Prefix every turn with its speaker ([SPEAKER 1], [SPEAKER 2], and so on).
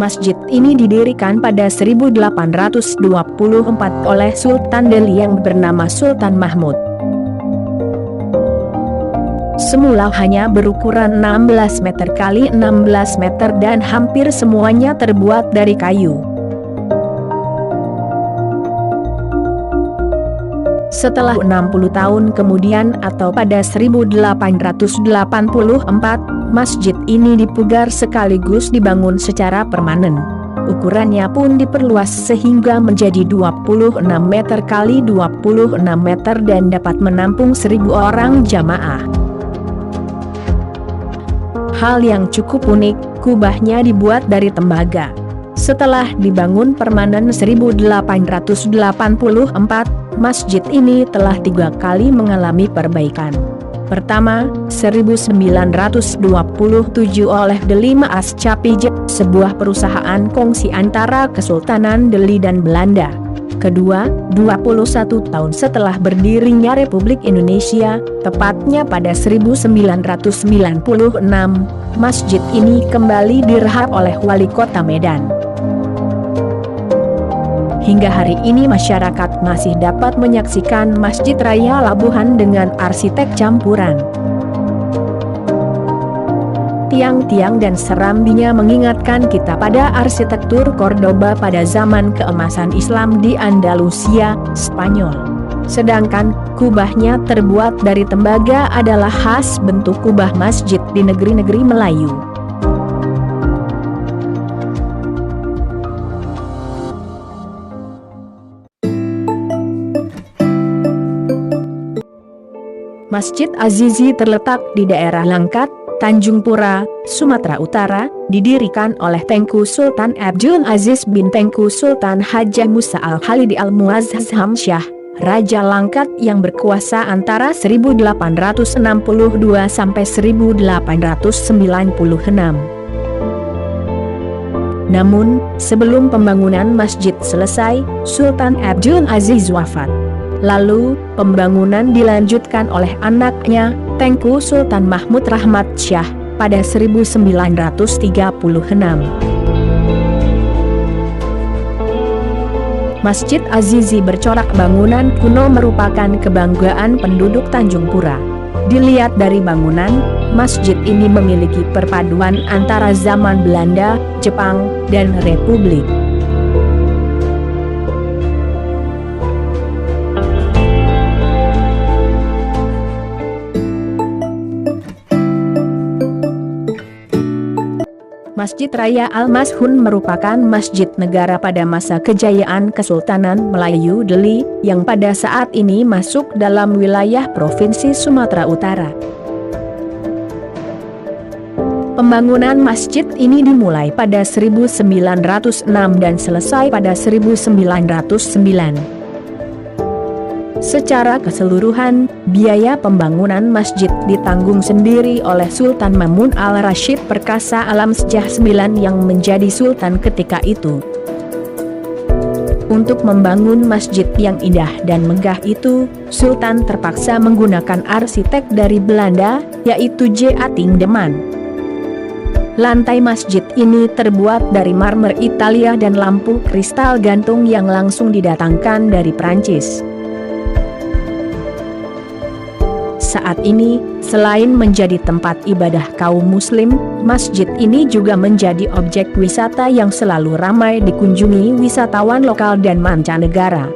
[SPEAKER 1] Masjid ini didirikan pada 1824 oleh Sultan Delhi yang bernama Sultan Mahmud. Semula hanya berukuran 16 meter kali 16 meter dan hampir semuanya terbuat dari kayu. Setelah 60 tahun kemudian atau pada 1884, masjid ini dipugar sekaligus dibangun secara permanen. Ukurannya pun diperluas sehingga menjadi 26 meter kali 26 meter dan dapat menampung 1.000 orang jamaah. Hal yang cukup unik, kubahnya dibuat dari tembaga. Setelah dibangun permanen 1884, masjid ini telah 3 kali mengalami perbaikan. Pertama, 1927 oleh Delhi Maaschappiij, sebuah perusahaan kongsi antara Kesultanan Delhi dan Belanda. Kedua, 21 tahun setelah berdirinya Republik Indonesia, tepatnya pada 1996, masjid ini kembali direhab oleh Wali Kota Medan. Hingga hari ini masyarakat masih dapat menyaksikan Masjid Raya Labuhan dengan arsitek campuran. Tiang-tiang dan serambinya mengingatkan kita pada arsitektur Cordoba pada zaman keemasan Islam di Andalusia, Spanyol. Sedangkan kubahnya terbuat dari tembaga adalah khas bentuk kubah masjid di negeri-negeri Melayu. Masjid Azizi terletak di daerah Langkat, Tanjung Pura, Sumatera Utara, didirikan oleh Tengku Sultan Abdul Aziz bin Tengku Sultan Hajah Musa Al-Khalidi Al-Muazzaz Hamsyah, Raja Langkat yang berkuasa antara 1862 sampai 1896. Namun, sebelum pembangunan masjid selesai, Sultan Abdul Aziz wafat. Lalu, pembangunan dilanjutkan oleh anaknya, Tengku Sultan Mahmud Rahmat Syah, pada 1936. Masjid Azizi bercorak bangunan kuno merupakan kebanggaan penduduk Tanjung Pura. Dilihat dari bangunan, masjid ini memiliki perpaduan antara zaman Belanda, Jepang, dan Republik. Masjid Raya Al-Mashun merupakan masjid negara pada masa kejayaan Kesultanan Melayu Delhi, yang pada saat ini masuk dalam wilayah Provinsi Sumatera Utara. Pembangunan masjid ini dimulai pada 1906 dan selesai pada 1909. Secara keseluruhan, biaya pembangunan masjid ditanggung sendiri oleh Sultan Mamun Al-Rashid Perkasa Alam Sejah IX yang menjadi sultan ketika itu. Untuk membangun masjid yang indah dan megah itu, Sultan terpaksa menggunakan arsitek dari Belanda, yaitu J.A. Tindeman. Lantai masjid ini terbuat dari marmer Italia dan lampu kristal gantung yang langsung didatangkan dari Prancis. Saat ini, selain menjadi tempat ibadah kaum muslim, masjid ini juga menjadi objek wisata yang selalu ramai dikunjungi wisatawan lokal dan mancanegara.